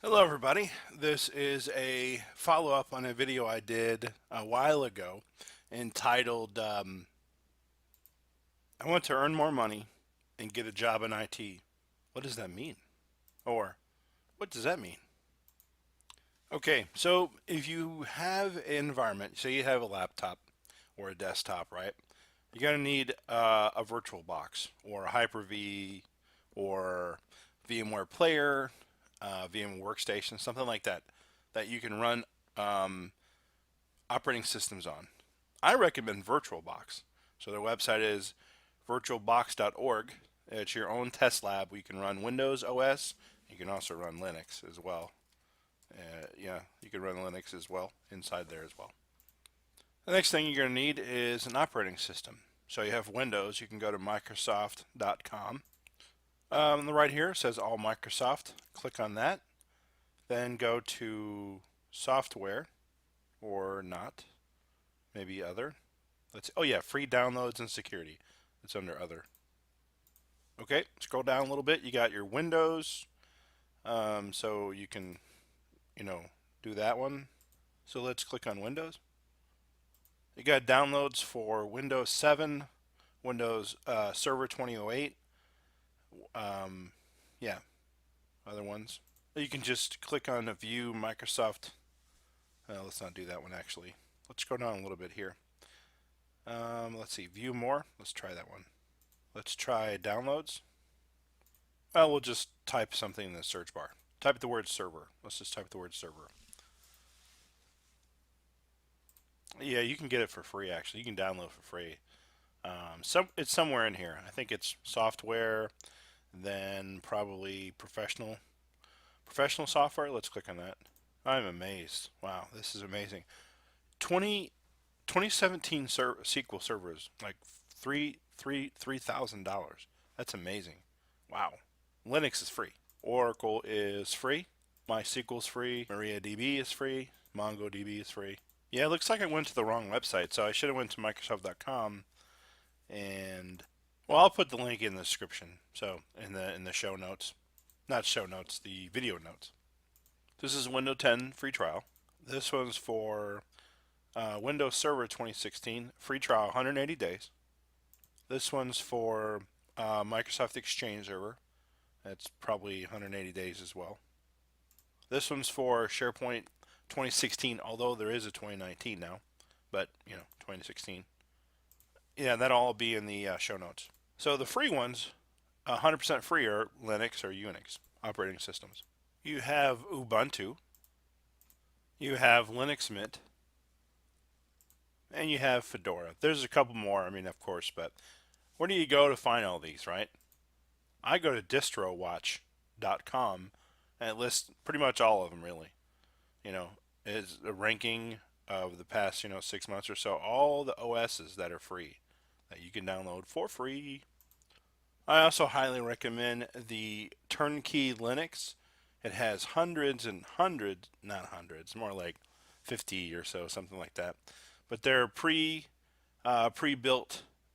Hello everybody. This is a follow-up on a video I did a while ago entitled I want to earn more money and get a job in IT. What does that mean? Or what does that mean? Okay, so if you have an environment, say you have a laptop or a desktop, right? You're going to need a Virtualbox or a Hyper-V or VMware Player, VM Workstation, something like that, that you can run um, operating systems on. I recommend Virtualbox. So their website is virtualbox.org. It's your own test lab where you can run Windows OS. You can also run Linux as well. Yeah, you can run Linux as well inside there as well. The next thing you're going to need is an operating system. So you have Windows, you can go to Microsoft.com. On the right here it says All Microsoft. Click on that. Then go to Software or Not, maybe Other. Oh yeah, Free Downloads and Security. It's under Other. Okay, scroll down a little bit. You got your Windows, so you can, do that one. So let's click on Windows. You got downloads for Windows 7, Windows Server 2008. Yeah, other ones. You can just click on View Microsoft. Let's not do that one actually. Let's go down a little bit here. Let's see, View More. Let's try that one. Let's try Downloads. Well, we'll just type something in the search bar. Type the word server. Let's just type the word server. Yeah, you can get it for free actually. You can download for free. It's somewhere in here. I think it's software, then probably professional software. Let's click on that. I'm amazed. Wow, this is amazing. 2017 SQL servers, like $3,000. That's amazing. Wow. Linux is free. Oracle is free. MySQL is free. MariaDB is free. MongoDB is free. Yeah, it looks like I went to the wrong website, so I should have went to Microsoft.com and well, I'll put the link in the description. So in the show notes, not show notes, the video notes. This is Windows 10 free trial. This one's for Windows Server 2016 free trial, 180 days. This one's for Microsoft Exchange Server. That's probably 180 days as well. This one's for SharePoint 2016, although there is a 2019 now, but 2016. Yeah, that'll all be in the show notes. So the free ones, 100% free, are Linux or Unix operating systems. You have Ubuntu, you have Linux Mint, and you have Fedora. There's a couple more, of course, but where do you go to find all these, right? I go to distrowatch.com and it lists pretty much all of them, really. Is a ranking of the past, 6 months or so, all the OSs that are free that you can download for free. I also highly recommend the Turnkey Linux. It has hundreds and hundreds, not hundreds, more like 50 or so, something like that. But they're pre-built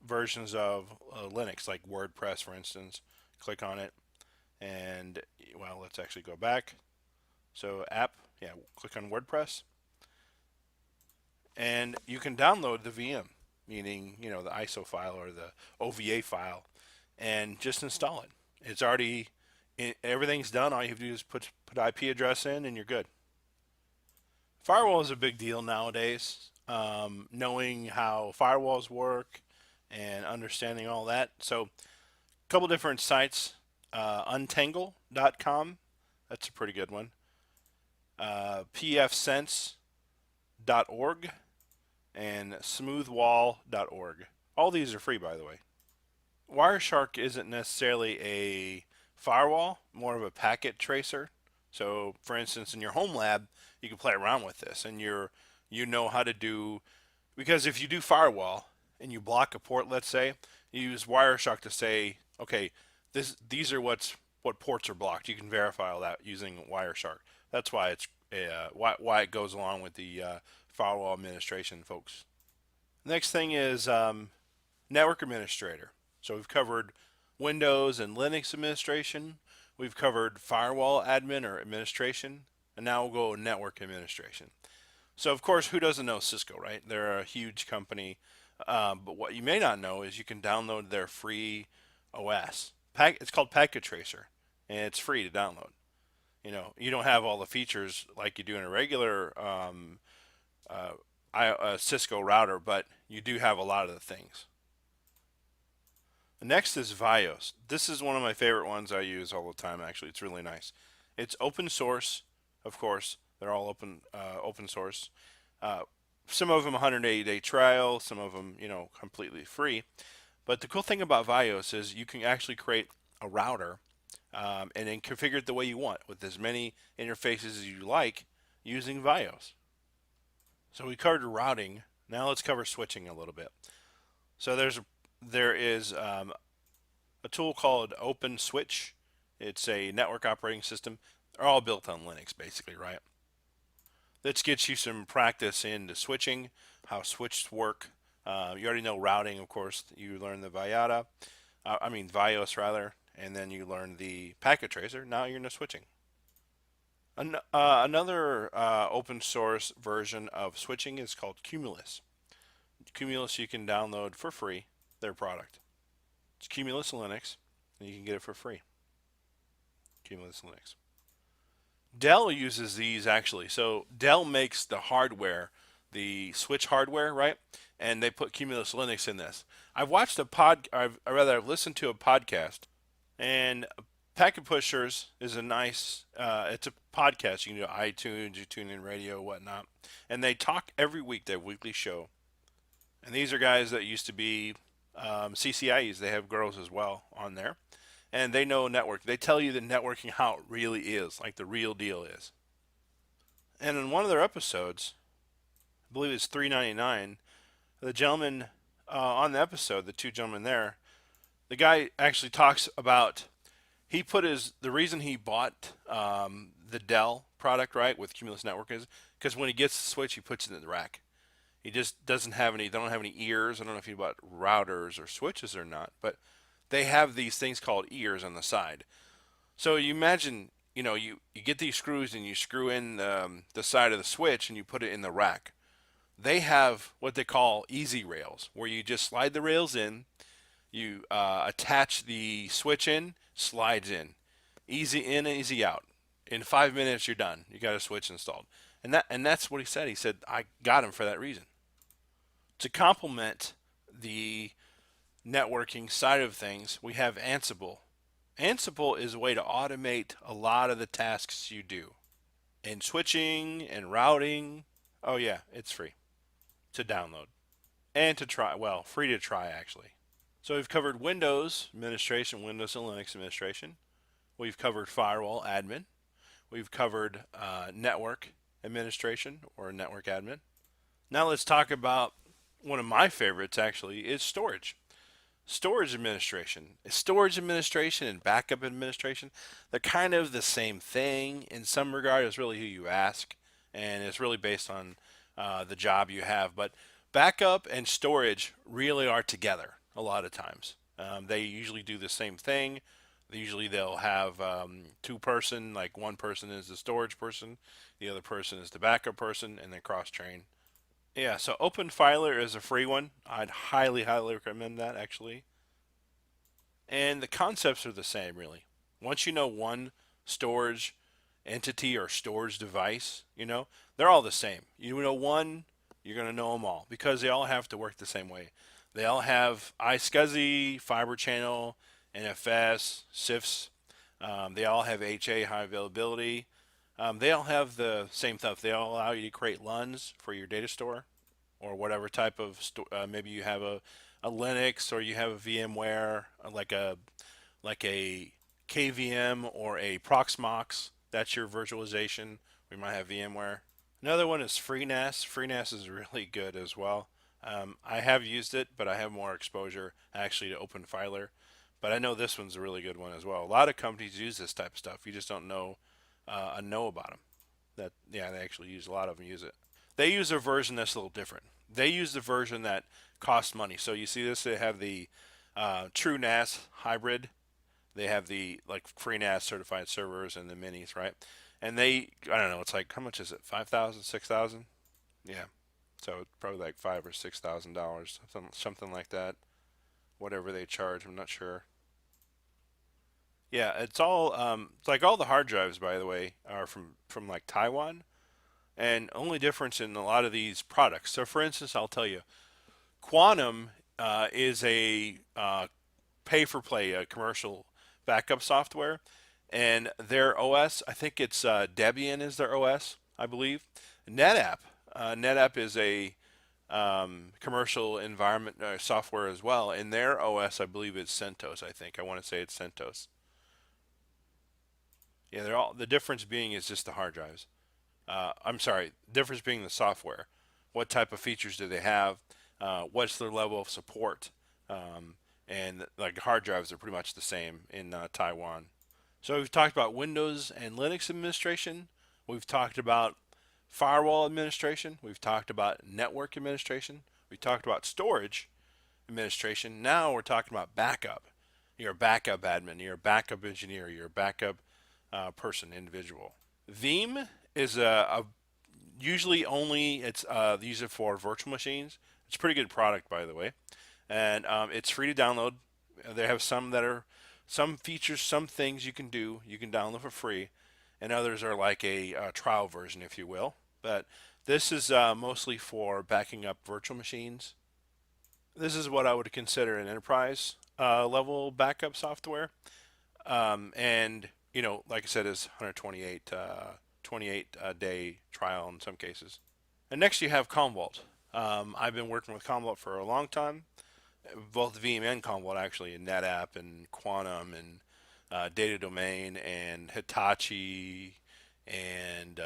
versions of Linux, like WordPress, for instance. Click on it, and well, let's actually go back. So app, yeah, click on WordPress, and you can download the VM, meaning the ISO file or the OVA file, and just install it. It's already everything's done. All you have to do is put IP address in, and you're good. Firewall is a big deal nowadays. Knowing how firewalls work and understanding all that. So, a couple different sites. Untangle.com, that's a pretty good one. pfsense.org and smoothwall.org. All these are free, by the way. Wireshark isn't necessarily a firewall, more of a packet tracer. So, for instance, in your home lab, you can play around with this, and you know how to do, because if you do firewall and you block a port, let's say, you use Wireshark to say, okay, these are what ports are blocked. You can verify all that using Wireshark. That's why it's why it goes along with the firewall administration, folks. Next thing is network administrator. So we've covered Windows and Linux administration. We've covered firewall admin or administration, and now we'll go network administration. So of course, who doesn't know Cisco, right? They're a huge company, but what you may not know is you can download their free OS. It's called Packet Tracer, and it's free to download. You don't have all the features like you do in a regular Cisco router, but you do have a lot of the things. Next is Vios. This is one of my favorite ones I use all the time. Actually, it's really nice. It's open source, of course. They're all open source. Some of them 180-day trial, some of them completely free. But the cool thing about Vios is you can actually create a router and then configure it the way you want with as many interfaces as you like using Vios. So we covered routing. Now let's cover switching a little bit. So there is a tool called OpenSwitch. It's a network operating system. They're all built on Linux, basically, right? This gets you some practice into switching, how switches work. You already know routing, of course. You learn the Vios rather, and then you learn the packet tracer. Now you're into switching. Another open source version of switching is called Cumulus. Cumulus you can download for free, their product. It's Cumulus Linux, and you can get it for free. Cumulus Linux. Dell uses these actually. So Dell makes the hardware, the switch hardware, right? And they put Cumulus Linux in this. I've listened to a podcast, and Packet Pushers is a nice, it's a podcast. You can do iTunes, you tune in radio, whatnot. And they talk every week, their weekly show. And these are guys that used to be CCIEs. They have girls as well on there. And they know network. They tell you the networking how it really is, like the real deal is. And in one of their episodes, I believe it's 399, the gentleman on the episode, the two gentlemen there, the guy actually talks about the reason he bought the Dell product, right, with Cumulus Network is because when he gets the switch, he puts it in the rack. He just doesn't have any, they don't have any ears. I don't know if he bought routers or switches or not, but they have these things called ears on the side. So you imagine, you get these screws and you screw in the side of the switch and you put it in the rack. They have what they call easy rails, where you just slide the rails in, you attach the switch in, slides in. Easy in, easy out. In 5 minutes, you're done. You got a switch installed. And that's what he said. He said, I got him for that reason. To complement the networking side of things, we have Ansible. Ansible is a way to automate a lot of the tasks you do. In switching and routing, oh yeah, it's free to download. And to try, well, free to try actually. So we've covered Windows administration, Windows and Linux administration. We've covered firewall admin. We've covered network administration or network admin. Now let's talk about one of my favorites actually is storage. Storage administration. Storage administration and backup administration, they're kind of the same thing in some regard. It's really who you ask, and it's really based on the job you have. But backup and storage really are together a lot of times. They usually do the same thing. Usually they'll have two-person, like one person is the storage person, the other person is the backup person, and they cross-train. Yeah, so OpenFiler is a free one. I'd highly, highly recommend that, actually. And the concepts are the same, really. Once you know one storage entity or storage device, they're all the same. You know one, you're going to know them all because they all have to work the same way. They all have iSCSI, Fiber Channel, NFS, CIFS. They all have HA, high availability. They all have the same stuff. They all allow you to create LUNs for your data store or whatever type of maybe you have a Linux or you have a VMware like a KVM or a Proxmox. That's your virtualization. We might have VMware. Another one is FreeNAS. FreeNAS is really good as well. I have used it, but I have more exposure actually to OpenFiler. But I know this one's a really good one as well. A lot of companies use this type of stuff. You just don't know about them. They actually use, a lot of them use it. They use a version that's a little different. They use the version that costs money. So you see this, they have the True NAS hybrid. They have the like FreeNAS certified servers and the minis, right? And they, I don't know, it's like, how much is it? 5,000, 6,000? Yeah. So it's probably like $5,000 or $6,000, something like that. Whatever they charge, I'm not sure. Yeah, it's all it's like all the hard drives, by the way, are from like Taiwan, and only difference in a lot of these products. So, for instance, I'll tell you, Quantum is a pay-for-play commercial backup software, and their OS, I think it's Debian is their OS, I believe. NetApp is a commercial environment software as well, and their OS, I believe, is CentOS. I want to say it's CentOS. Yeah, they're all the difference being is just the hard drives. I'm sorry, difference being the software. What type of features do they have? What's their level of support? And like hard drives are pretty much the same in Taiwan. So we've talked about Windows and Linux administration. We've talked about firewall administration. We've talked about network administration. We talked about storage administration. Now we're talking about backup. You're a backup admin. You're a backup engineer. You're a backup person, individual. Veeam is a usually only it's use it for virtual machines. It's a pretty good product, by the way, and it's free to download. They have some that are some features, some things you can do. You can download for free, and others are like a trial version, if you will. But this is mostly for backing up virtual machines. This is what I would consider an enterprise level backup software, and like I said, is 28 day trial in some cases. And next you have CommVault. I've been working with CommVault for a long time, both Veeam and CommVault actually, and NetApp and Quantum and Data Domain and Hitachi and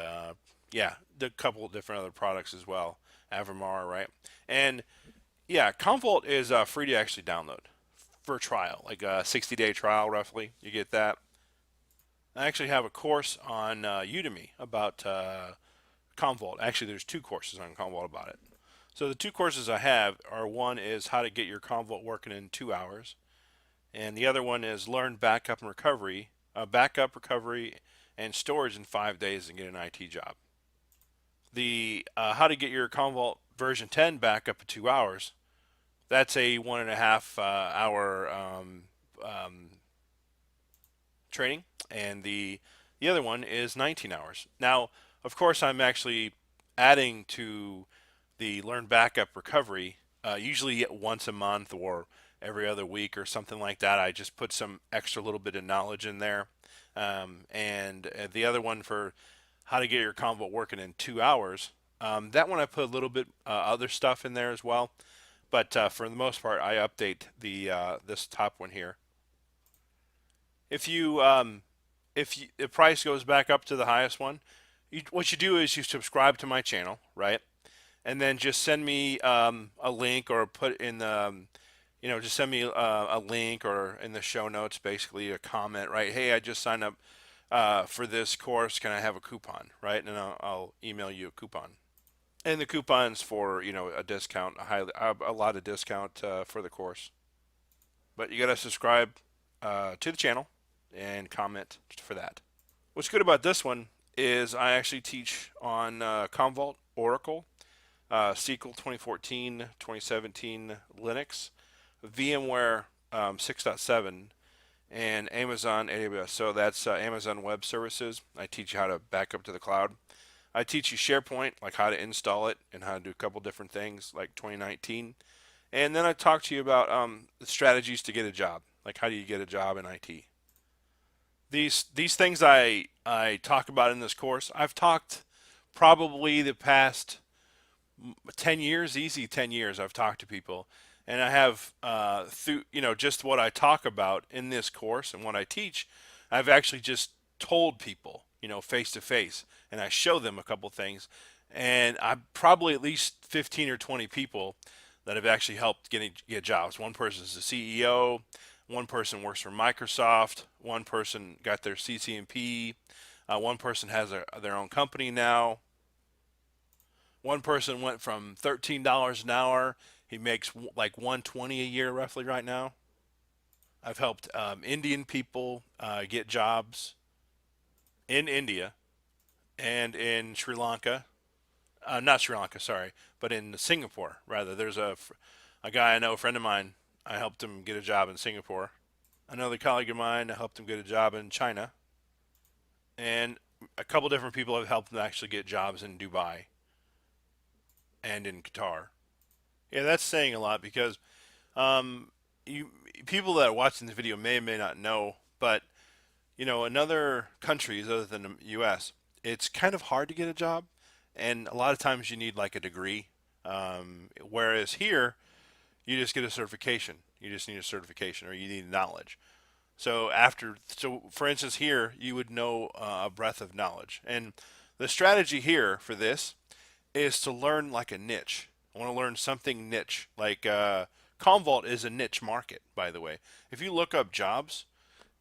yeah, a couple of different other products as well. Avamar, right? And yeah, CommVault is free to actually download for a trial, like a 60-day trial roughly. You get that. I actually have a course on Udemy about CommVault. Actually, there's two courses on CommVault about it. So the two courses I have are, one is how to get your CommVault working in 2 hours, and the other one is learn backup recovery and storage in 5 days and get an IT job. The how to get your CommVault version 10 backup in 2 hours, that's a 1.5 hour training, and the other one is 19 hours. Now, of course, I'm actually adding to the Learn Backup Recovery, usually once a month or every other week or something like that. I just put some extra little bit of knowledge in there. And the other one for how to get your CommVault working in 2 hours, that one I put a little bit other stuff in there as well. But for the most part, I update the this top one here. If the price goes back up to the highest one, what you do is you subscribe to my channel, right? And then just send me a link, or put in the, just send me a link, or in the show notes, basically a comment, right? Hey, I just signed up for this course. Can I have a coupon, right? And I'll email you a coupon. And the coupon's for a discount, a lot of discount for the course. But you gotta subscribe to the channel and comment for that. What's good about this one is I actually teach on CommVault, Oracle, SQL 2014, 2017, Linux, VMware 6.7, and Amazon AWS. So that's Amazon Web Services. I teach you how to back up to the cloud. I teach you SharePoint, like how to install it and how to do a couple different things, like 2019. And then I talk to you about the strategies to get a job, like how do you get a job in IT. These things I talk about in this course, I've talked probably the past 10 years, easy 10 years, I've talked to people. And I have, through, just what I talk about in this course and what I teach, I've actually just told people, face to face, and I show them a couple things. And I'm probably at least 15 or 20 people that have actually helped get jobs. One person is the CEO. One person works for Microsoft. One person got their CCNP. One person has their own company now. One person went from $13 an hour. He makes like $120 a year roughly right now. I've helped Indian people get jobs in India and in Sri Lanka. Not Sri Lanka, sorry, but in Singapore, rather. There's a guy I know, a friend of mine, I helped him get a job in Singapore. Another colleague of mine, I helped him get a job in China. And a couple different people have helped them actually get jobs in Dubai and in Qatar. Yeah, that's saying a lot because um, you people that are watching the video may or may not know, but in other countries other than the U.S., it's kind of hard to get a job, and a lot of times you need like a degree. Whereas here, you just get a certification. You just need a certification, or you need knowledge. So for instance, here you would know a breadth of knowledge, and the strategy here for this is to learn like a niche. I want to learn something niche. Like CommVault is a niche market, by the way. If you look up jobs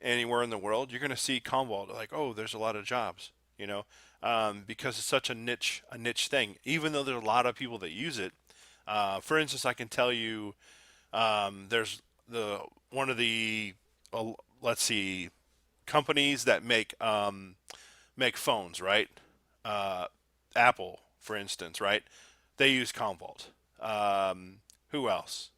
anywhere in the world, you're going to see CommVault like, oh, there's a lot of jobs, because it's such a niche thing. Even though there's a lot of people that use it. For instance, I can tell you, there's the one of the let's see, companies that make phones, right? Uh, Apple, for instance, right? They use CommVault. Who else?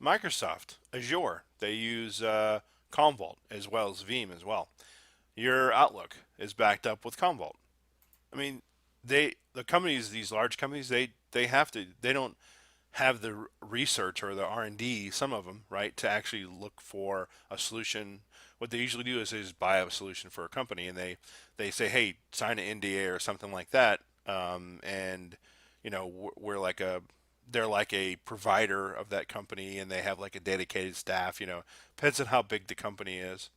Microsoft, Azure, they use CommVault as well as Veeam as well. Your Outlook is backed up with CommVault. I mean, the companies, these large companies, they have to. They don't have the research or the R&D, some of them, right, to actually look for a solution. What they usually do is buy a solution for a company, and they say, hey, sign an NDA or something like that, and we're like they're like a provider of that company, and they have like a dedicated staff. Depends on how big the company is.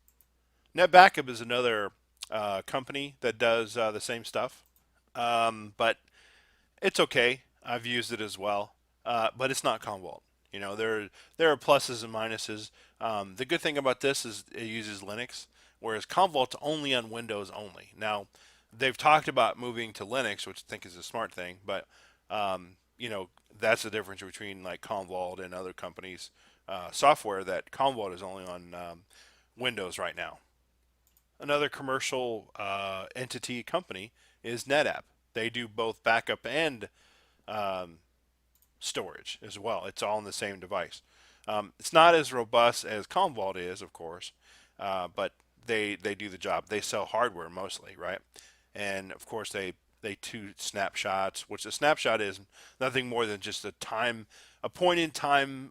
NetBackup is another company that does the same stuff, but it's okay. I've used it as well, but it's not CommVault. There are pluses and minuses. The good thing about this is it uses Linux, whereas CommVault's only on Windows only. Now, they've talked about moving to Linux, which I think is a smart thing, but that's the difference between like CommVault and other companies' software. That CommVault is only on Windows right now. Another commercial entity company is NetApp. They do both backup and um, storage as well. It's all in the same device. It's not as robust as CommVault is, of course, but they do the job. They sell hardware mostly, right? And of course they do snapshots, which a snapshot is nothing more than just a point in time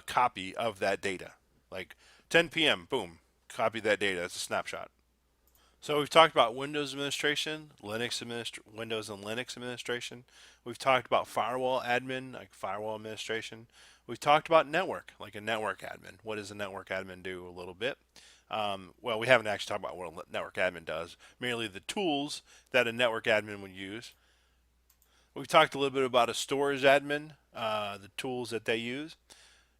copy of that data. Like 10 p.m., boom, copy that data. That's a snapshot. So we've talked about Windows administration, Windows and Linux administration. We've talked about firewall admin, like firewall administration. We've talked about network, like a network admin. What does a network admin do? A little bit. Well, we haven't actually talked about what a network admin does, merely the tools that a network admin would use. We've talked a little bit about a storage admin, the tools that they use,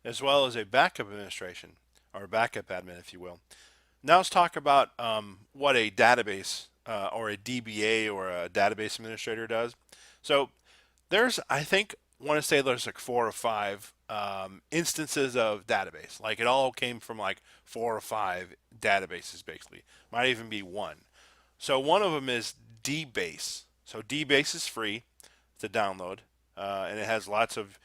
as well as a backup administration, or a backup admin, if you will. Now let's talk about what a database or a DBA or a database administrator does. So I think, want to say there's like 4 or 5 instances of database. Like it all came from like 4 or 5 databases, basically. Might even be one. So one of them is DBase. So DBase is free to download, and it has lots of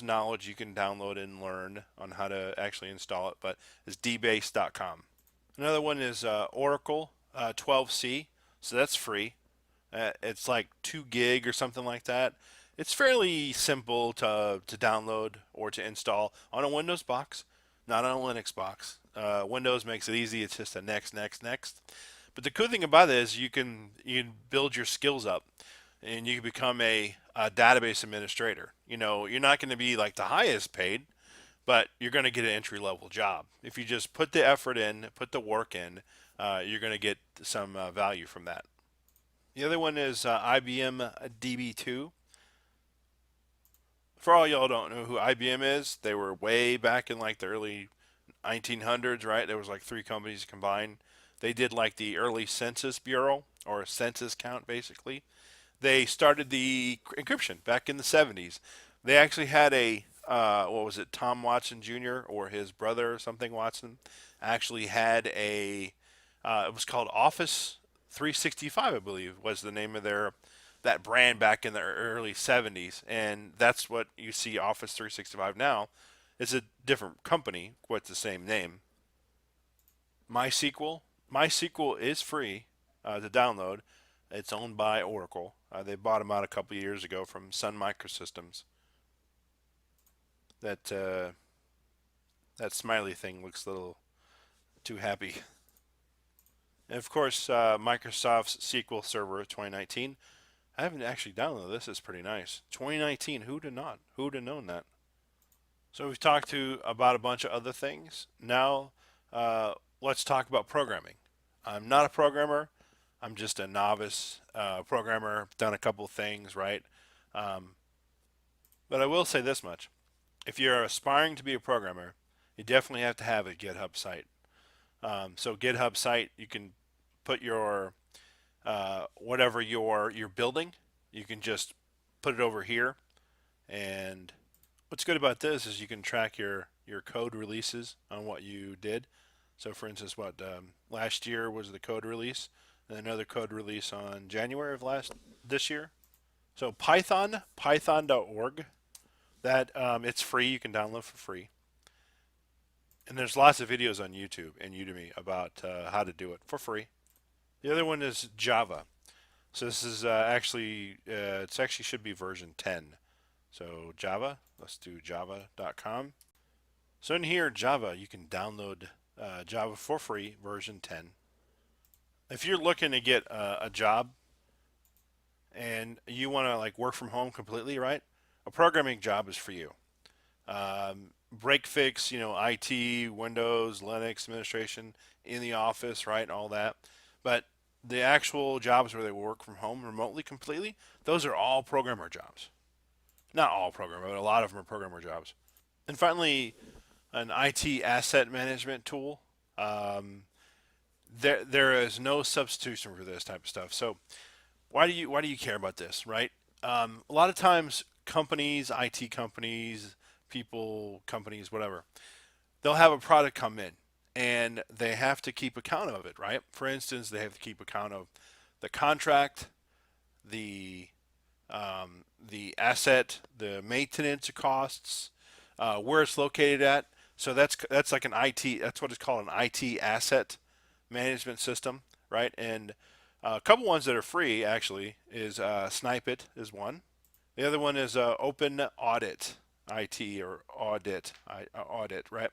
knowledge you can download and learn on how to actually install it, but it's dbase.com. Another one is Oracle 12c, so that's free. It's like 2 gig or something like that. It's fairly simple to download or to install on a Windows box, not on a Linux box. Windows makes it easy. It's just a next, next, next. But the cool thing about it is you can build your skills up, and you can become a database administrator. You're not going to be like the highest paid, but you're going to get an entry level job. If you just put the effort in, put the work in, you're going to get some value from that. The other one is IBM DB2. For all y'all don't know who IBM is, they were way back in like the early 1900s, right? There was like 3 companies combined. They did like the early census bureau, or a census count, basically. They started the encryption back in the 70s. They actually had what was it, Tom Watson Jr. or his brother or something Watson actually had a, it was called Office 365, I believe, was the name of that brand back in the early 70s, and that's what you see Office 365 now. It's a different company with the same name. MySQL is free to download. It's owned by Oracle. They bought them out a couple of years ago from Sun Microsystems. That smiley thing looks a little too happy. And of course, Microsoft's SQL Server 2019. I haven't actually downloaded this. It's pretty nice. 2019. Who'd have known that? So we've talked about a bunch of other things. Now, let's talk about programming. I'm not a programmer. I'm just a novice programmer. Done a couple of things, right? But I will say this much. If you're aspiring to be a programmer, you definitely have to have a GitHub site. So GitHub site, you can put your whatever you're building, you can just put it over here. And what's good about this is you can track your code releases on what you did. So for instance, last year was the code release, and another code release on January of this year. So python.org, that it's free. You can download for free. And there's lots of videos on YouTube and Udemy about how to do it for free. The other one is Java. So this is it actually should be version 10. So Java, let's do java.com. So in here, Java, you can download Java for free, version 10. If you're looking to get a job and you want to like work from home completely, right? A programming job is for you. Break fix, IT, Windows, Linux administration in the office, right? All that. But the actual jobs where they work from home remotely completely, those are all programmer jobs. Not all programmer, but a lot of them are programmer jobs. And finally, an IT asset management tool. There is no substitution for this type of stuff. So why do you care about this, right? A lot of times companies, IT companies, companies, whatever, they'll have a product come in and they have to keep account of it, right? For instance, they have to keep account of the contract, the asset, the maintenance costs, where it's located at. So that's like an IT. That's what it's called, an IT asset management system, right? And a couple ones that are free actually is Snipe It is one. The other one is Open Audit IT or Audit, right?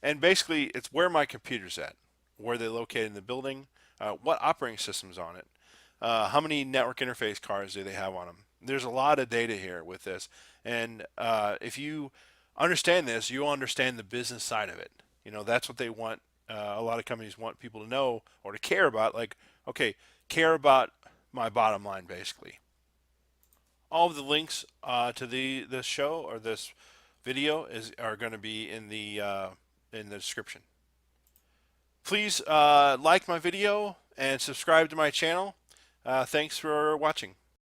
And basically, it's where my computer's at, where they're located in the building, what operating system's on it, how many network interface cards do they have on them. There's a lot of data here with this, and if you understand this, you'll understand the business side of it. That's what they want. A lot of companies want people to know or to care about, like, okay, care about my bottom line, basically. All of the links to this show or this video are going to be in the description. Please like my video and subscribe to my channel. Thanks for watching.